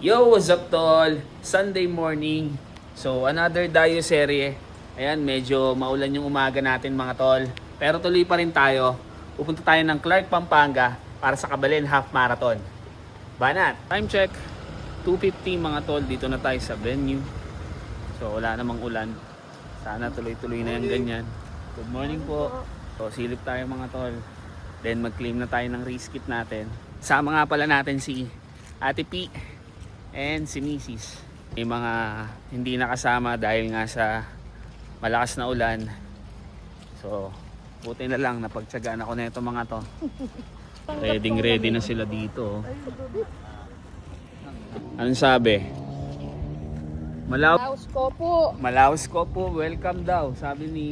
Yo, what's up tol? Sunday morning. So, another Dayo serye. Ayan, medyo maulan yung umaga natin mga tol. Pero tuloy pa rin tayo. Pupunta tayo ng Clark, Pampanga para sa Kabalen Half Marathon. Banat! Time check. 2:50 mga tol. Dito na tayo sa venue. So, wala namang ulan. Sana tuloy-tuloy na yung ganyan. Good morning po. So, silip tayo mga tol. Then, mag-claim na tayo ng race kit natin. Sama nga pala natin si Ate P and si Mrs. May mga hindi nakasama dahil nga sa malakas na ulan. So, buti na lang napagtsagaan ako na ito mga to. Ready na sila dito. Anong sabi? Malaos ko po. Malaos ko po. Welcome daw. Sabi ni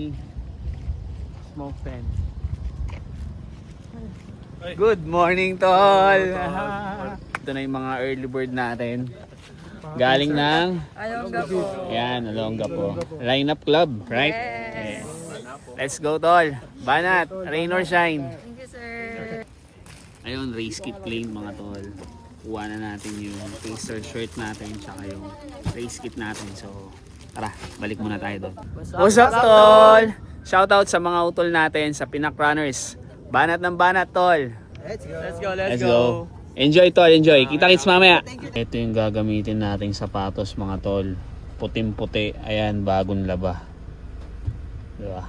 Smoke Pen. Good morning, tol! Ito na yung mga early bird natin. Galing ng Ayongga po. Ayan, Alongga po. Lineup Club, right? Yes. Let's go, tol! Banat! Rain or shine! Thank you, sir. Ayun, race kit claim mga tol. Kuha na natin yung pacer shirt natin tsaka yung race kit natin. So, tara, balik muna tayo doon. What's up, tol? Shoutout sa mga utol natin sa Pinak Runners. Banat ng banat, tol! Let's go! Enjoy, tol, enjoy. Kita-kits mamaya. Ito yung gagamitin nating sapatos mga tol. Puting-puti. Ayan, bagong laba. Diba?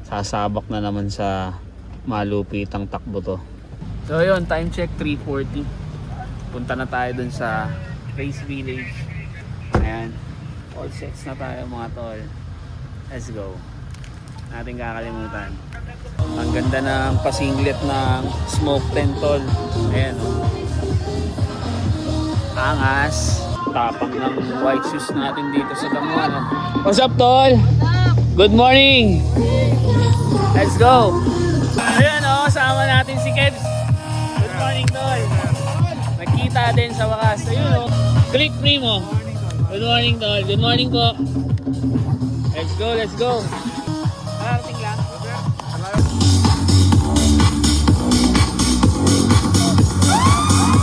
Sasabak na naman sa malupitang takbo to. So yun, time check 3:40. Punta na tayo dun sa Race Village. Ayan. All sets na tayo mga tol. Let's go. Nating kakalimutan. Ang ganda ng pasinglet ng Smoke Pen, tol. Ayan o. Angas. Tapang ng white shoes natin dito sa damuhan. What's up, tol? Good morning. Let's go. Ayan o, sama natin si Kebs. Good morning, tol. Nakita din sa wakas. Ayun o. Click Primo. Good morning, tol. Good morning po. Let's go, let's go. Parating lang.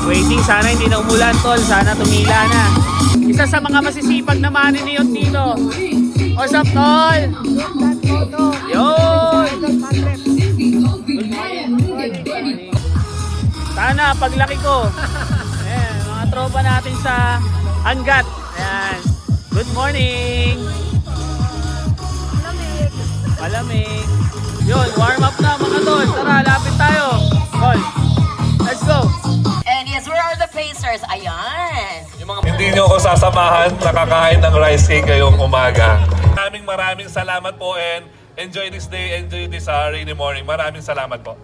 Waiting, sana hindi na umulan, tol. Sana tumila na. Isa sa mga masisipag na maniniyot dito. What's up, tol? Yun! Sana paglaki ko. Ayan, mga tropa natin sa Angat. Ayan. Good morning! Malamig. Yun, warm up na mga tol. Tara, lapit tayo. Tol, let's go. And yes, where are the Pacers? Ayan. Hindi nyo ako sasamahan, nakakain ng rice cake ngayong umaga. Maraming salamat po and enjoy this day, enjoy this rainy morning. Maraming salamat po.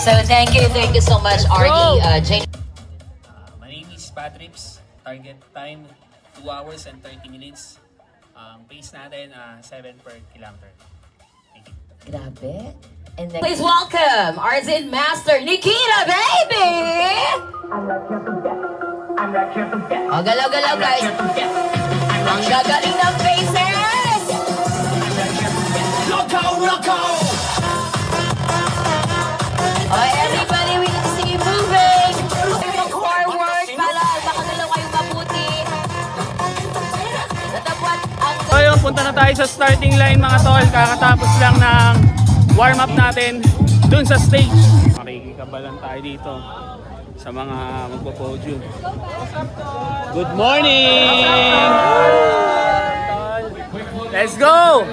So thank you so much, RD. Jane. My name is Patrips. Target time 2 hours and 30 minutes. Ang pace natin 7 per kilometer. Thank you. Grabe. And then, please welcome Arzin Master Nikita, baby! Oh, galaw-galaw, guys. Ang gagaling ng Pacers! Oh, everybody, we need to see you moving. Look forward, palal. Baka dalaw kayong mabuti. Natapot ang... So yun, punta na tayo sa starting line mga tol. Kakatapos lang ng warm up natin dun sa stage. Makikikabalan tayo dito sa mga magpo-podium. Good morning! Let's go!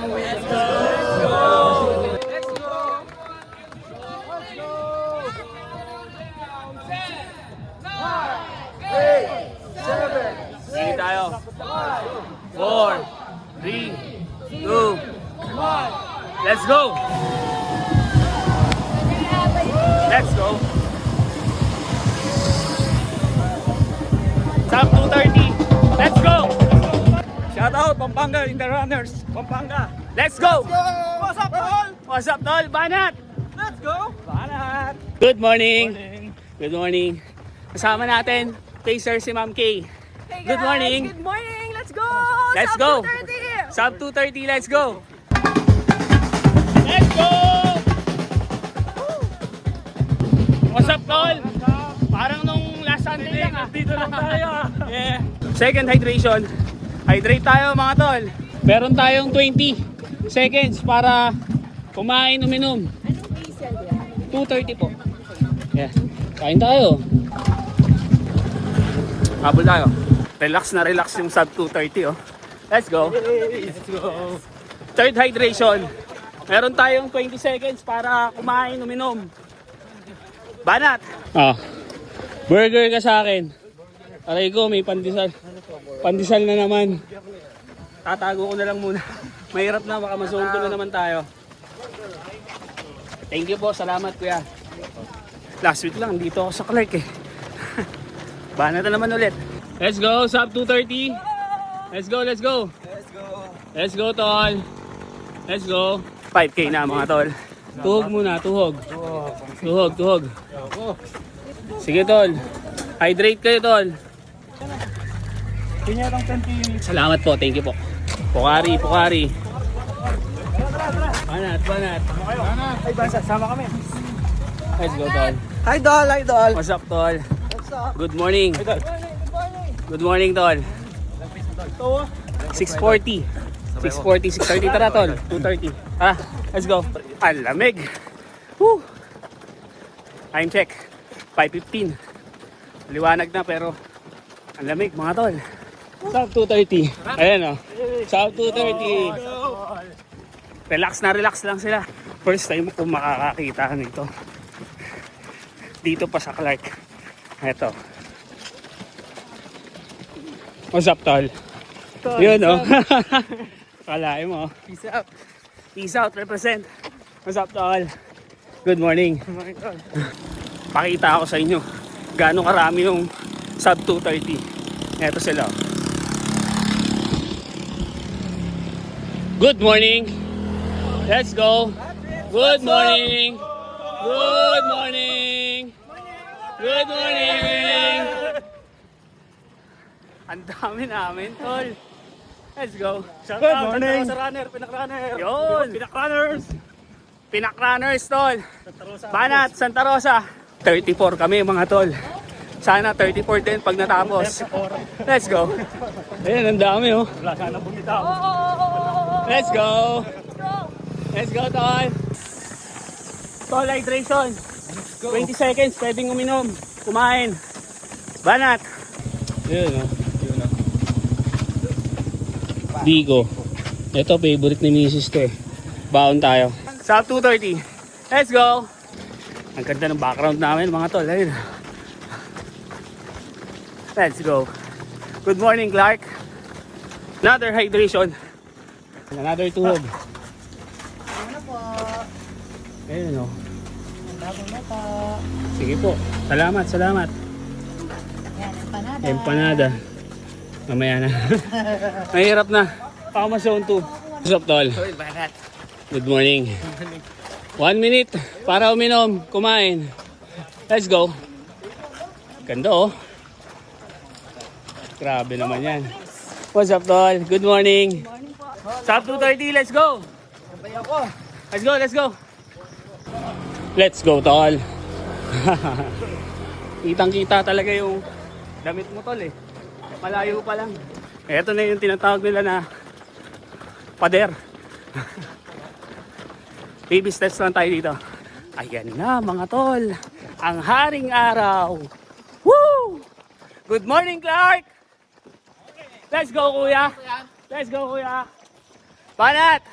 Sige tayo. 4, 3, 2, 1. Let's go! Let's go! Top 230. Let's go! Shout out Pampanga in the runners. Pampanga. Let's go! What's up, tol? What's up, tol? Banat! Let's go! Banat! Good morning. Good morning. Kasama natin, Pacer si Ma'am K. Hey guys, Good morning. Good morning. Let's go. Let's Sub go. 230. Sub 230, let's go! Let's go! What's up, tol? Parang nung last Sunday lang ah. Dito lang tayo ah. Yeah. Second hydration. Hydrate tayo mga tol. Meron tayong 20 seconds para kumain, uminom. 2:30 po. Yeah. Kain tayo. Habol tayo. Relax na relax yung sub 2:30 oh. Let's go. Let's go. Third hydration. Meron tayong 20 seconds para kumain, uminom. Banat. Burger ka sa akin. Aray ko, may pandesal. Pandesal na naman. Tatago ko na lang muna. Mahirap na, baka masungko na naman tayo. Thank you po, salamat kuya. Last week lang, dito ako sa Clark eh. Banat na naman ulit. Let's go, sub 2:30. Let's go, let's go. Let's go. Let's go, tol. Let's go. 5K na mga tol. Tuhog muna, tuhog. Tuhog, tuhog. Sige, tol. Hydrate kayo, tol. Salamat po, thank you po. Pukari, pukari. Banat, banat. Ay, Bansa, sama kami. Let's go, tol. Hi, Dol. Hi, Dol. What's up, tol? What's up? Good morning. Good morning, tol. 6:40. 6:40, 6:30. Tara, tol. 2:30. Tara, let's go. Ang lamig. Woo! Time check. 5:15. Liwanag na pero ang lamig, mga tol. Sub 2:30. Ayan o. Sub 2:30. Relax lang sila. First time ko makakakita nito. Dito pa sa Clark. Eto. What's up, tol? Yun o. Kalahin mo. Peace out. Peace out, represent. What's up, tol? Good morning. Pakita ako sa inyo gaano karami yung sub 2:30. Eto sila. Good morning. Let's go. Good morning. Good morning. Good morning. Ang dami namin, tol. Let's go. Good morning. Pinak-runner. Yun. Pinak-runners. Pinak-runners, tol. Banat, Santa Rosa. 34 kami, mga tol. Sana 34 din pag natapos. Let's go. Ayan, ang dami, oh. Wala sana bumitaw. Let's go. Let's go, tol. Tol, hydration. 20 seconds, pwedeng uminom. Kumain. Banat. Yun, oh. Bigo. Ito, favorite ni Mrs. to eh. Baon tayo. Sa 2:30. Let's go. Ang ganda ng background namin, mga tol. Ayun. Let's go. Good morning, Clark. Another hydration. Another tuhog. Ayun, oh. Sige po. Salamat, salamat. Empanada. Mamaya na. Mahirap na. Baka ma-zone 2. What's up, tol? Good morning. 1 minute para uminom, kumain. Let's go. Ganda, oh. Grabe naman yan. What's up, tol? Good morning. Sub 2:30, let's go. Let's go, let's go. Let's go, tol. Kitang-kita talaga yung damit mo, tol, eh. Malayo pa lang. Ito na yung tinatawag nila na pader. Baby steps lang tayo dito. Ayan na, mga tol. Ang haring araw. Woo! Good morning, Clark! Let's go, kuya. Let's go, kuya. Banat!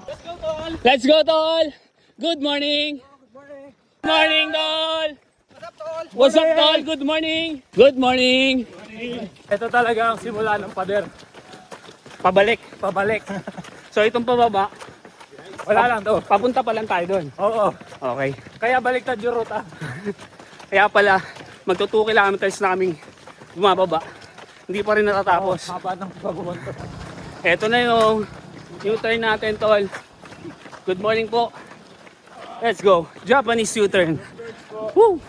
Let's go, tol. Let's go, tol. Good morning. Good morning, tol. What's up, tol? Good morning. Good morning. Ito talaga ang simula ng pader. Pabalik, pabalik. So itong pababa, wala lang to. Papunta pa lang tayo doon. Oo. Okay. Kaya baliktad yung ruta. Kaya pala, magto 2 kilometers na kaming bumababa. Hindi pa rin natatapos. Haba ng pagbumunto. Ito na yung U-turn natin, tol. Good morning po. Let's go. Japanese U-turn. Woo!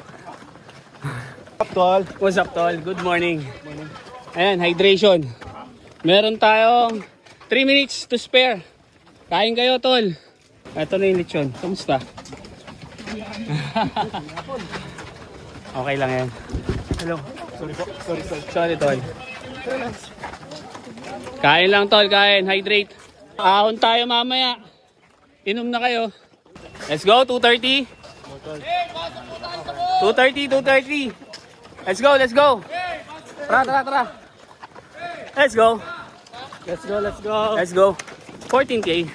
Tol. What's up, tol? Good morning. Ayan, hydration. Meron tayong 3 minutes to spare. Kain kayo, tol. Ito na yung lechon. Kamusta? Okay lang yan. Hello. Sorry po. Sorry, tol. Kain lang tol, kain. Hydrate. Ahon tayo mamaya. Inom na kayo. Let's go, 2:30. 2:30. Let's go, let's go. Tara. Let's go. Let's go. Let's go. 14K.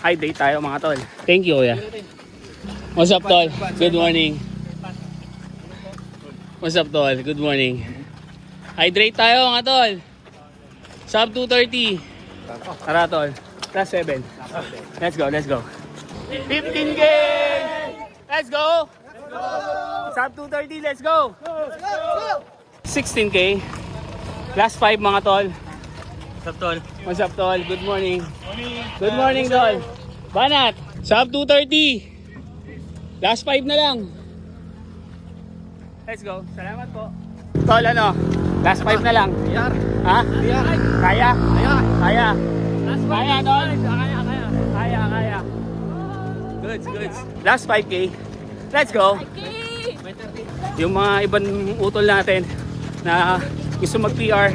Hydrate tayo mga tol. Thank you, kuya. What's up, tol? Good morning. What's up, tol? Good morning. Hydrate tayo mga tol. Sub 2:30. Tara, tol. Plus 7. Let's go. 15K! Let's go! Sub 2:30, let's go! 16K. Last 5 mga tol. What's up, tol? Good morning. Good morning, tol. Banat, sub 2:30. Last 5 na lang. Let's go. Salamat po. Tol, ano? Last 5 na lang. Ha? Kaya? Kaya, tol? Kaya. Goods. Last 5K. Let's go. Yung mga ibang utol natin na gusto mag-PR,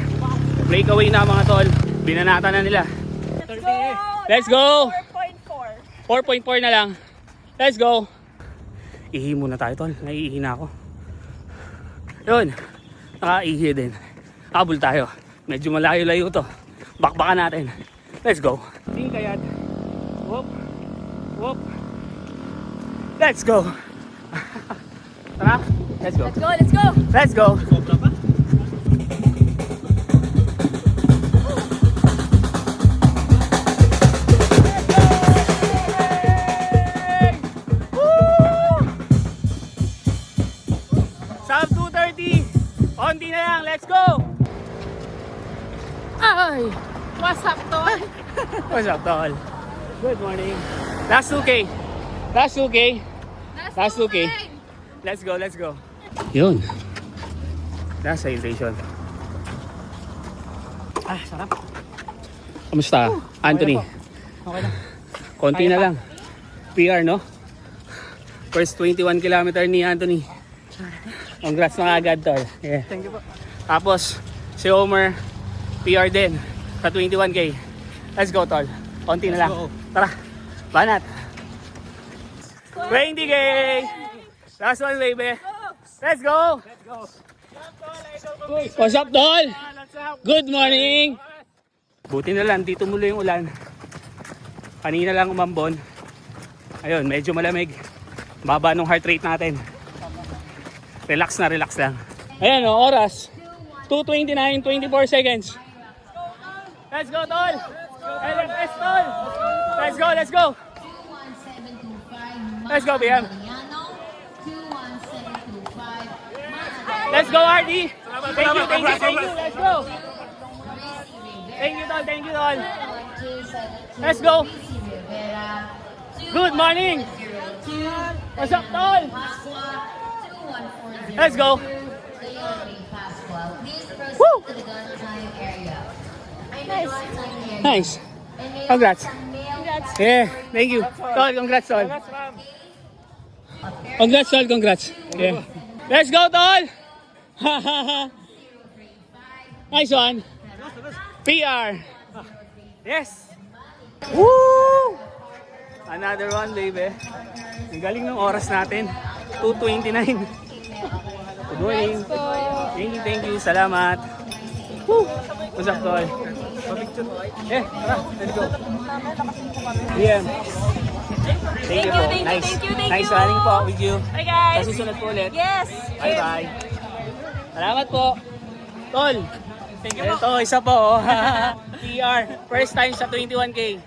breakaway na mga tol. Binanata na nila. Let's go. 4.4 na lang. Let's go. Ihi muna tayo tol. Naiihi na ako. Yun. Nakaihi din. Habol tayo. Medyo malayo-layo to. Bakbakan natin. Let's go. Tingkayat. Whoop. Let's go. Tara. Let's go. Let's go. Sub 2:30. Onti na lang. Let's go. Ay! What's up, tol? What's up, tol? Good morning. Last 2K. Last 2K. Let's go. Yun. Last hydration. Sarap. Kamusta? Anthony? Okay na. Konti na lang. PR, no? First 21 kilometer ni Anthony. Congrats na agad, tol. Yeah. Thank you po. Tapos, si Homer, PR din sa 21K. Let's go, tol. Konti na lang. go. Tara. Banat. 20K! Last one, baby. Let's go! What's up, tol? Good morning! Buti na lang, dito muli yung ulan. Kanina lang umambon. Ayun, medyo malamig. Baba nung heart rate natin. Relax lang. Ayan o, oras. 2:29, 24 seconds. Let's go, tol! LFS, tol! Let's go! Let's go, BM. Let's go, RD! Thank you. Let's go! Thank you, tol. Let's go! Good morning! What's up, tol? Let's go! Woo! Nice. Congrats. Yeah, thank you. Tol, congrats, tol. Congrats. Yeah. Let's go, tol! Nice one. PR. Yes. Woo! Another one, baby. Ang galing ng oras natin. 2:29. Good morning. Thank you. Salamat. Woo! What's up, tol? Tara, let's go. DM. Thank you po. Thank you. Nice running po with you. Hi, guys. Sa susunod po ulit. Yes! Bye. Salamat po. Tol. Thank you po. Ito, isa po. PR. First time sa 21K.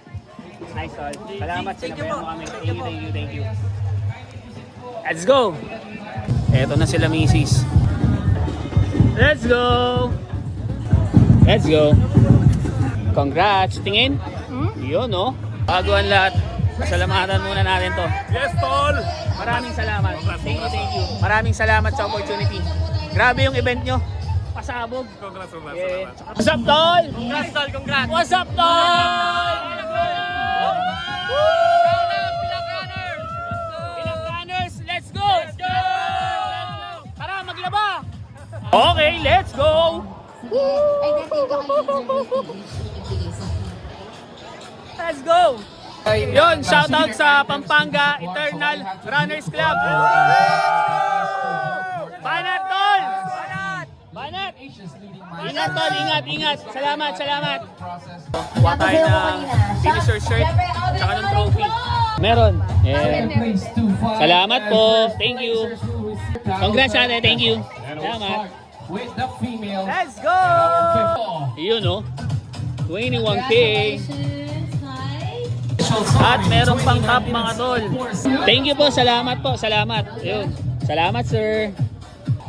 Nice, tol. Salamat. Sinabayan mo kami. Thank you. Let's go. Eto na sila, misis. Let's go. Congrats. Tingin. Yun, no? Bago ang lahat. Pasalamatan muna natin to. Yes, tol! Maraming salamat. Thank you. Maraming salamat sa opportunity. Grabe yung event nyo. Pasabog. Congrats. Yeah. What's up, tol? Congrats. What's up, tol? Pinag-runners, let's go! Tara, maglaba! Okay, let's go! Ay, thank you kay Let's go! Yun, shoutout sa Pampanga Eternal Runners Club. Banat, tol! Banat! Ingat, tol, ingat. Salamat. Kuha tayo ng finisher shirt, tsaka ng trophy. Meron. Yeah. Salamat po. Thank you. Congrats ate, thank you. Salamat. Let's go! Yun, no? 21K. At meron pang cup mga tol. Thank you po, salamat po, salamat. Ayun. Salamat sir.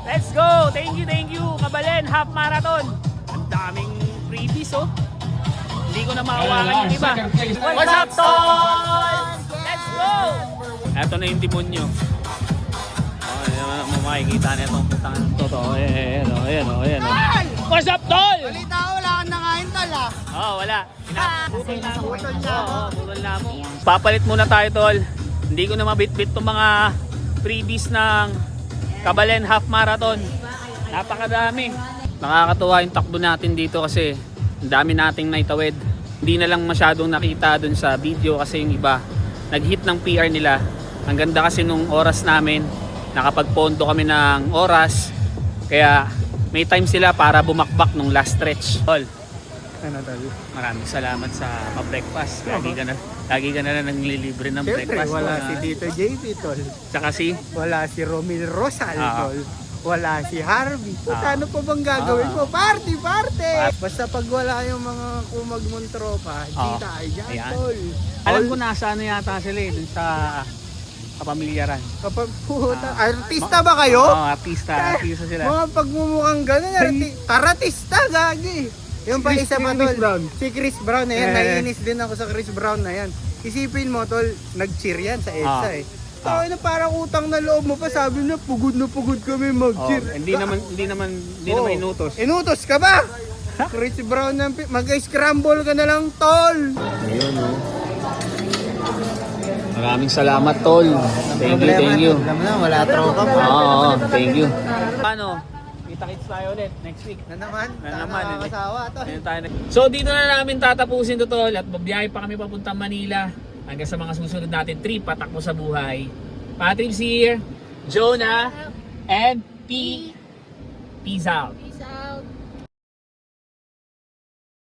Let's go! Thank you, Kabalen, half marathon. Ang daming freebies oh. Hindi ko na maawakan yung iba. What's up tol? Let's go! Eto na yung demonyo. Oh, makikita na itong putang totoo. Ayan oh. What's up tol? Balita ko, wala kang nakain tol ah. Oh, wala. Putol na mo. Papalit muna tayo tol. Hindi ko na mabitbit tong mga freebies ng Kabalen Half Marathon. Napakadami. Nakakatuwa yung takbo natin dito kasi ang dami nating naitawid. Hindi na lang masyadong nakita dun sa video kasi yung iba nag-hit ng PR nila. Ang ganda kasi nung oras namin. Nakapagpondo kami ng oras. Kaya may time sila para bumakbak nung last stretch. Tol. Ano tol? Maraming salamat sa pa-breakfast. Lagi ka na naglilibre ng Siyempre, breakfast. wala tol, si ha? Tito JP tol. Tsaka si Wala si Romil Rosal Ah. tol. Wala si Harvey. Ah. Ano pa bang gagawin Ah. mo? Party! Basta pag wala yung mga kumag mong tropa, di Ah. tayo dyan Ayan. tol. alam ko nasa ano yata sila eh, dun sa kapamilyaran. Kapag puta, artista ba kayo? Oo, artista sila. Mga pagmumukhang gano'n, karatista, gagi. Yung pa isa pa tol, si Chris Brown na yan, naiinis din ako sa Chris Brown na yan. Isipin mo tol, nag-cheer yan sa EDSA eh. Tayo na parang utang na loob mo pa, sabi na pugod kami Oh, mag-cheer. hindi naman Oo. inutos. Inutos ka ba? Chris Brown, mag-scramble ka na lang tol. Ayun oh. Maraming salamat tol. Thank you. Alam na, wala tropa pa. Oo, thank you. Paano? Kita-kits tayo ulit next week. Na naman, Nakakasawa, tol. Ayun tayo. So dito na namin tatapusin to tol at babiyahe pa kami papuntang Manila hanggang sa mga susunod natin trip patakbo sa buhay. Patrick's here, Jonah, and P. Peace out.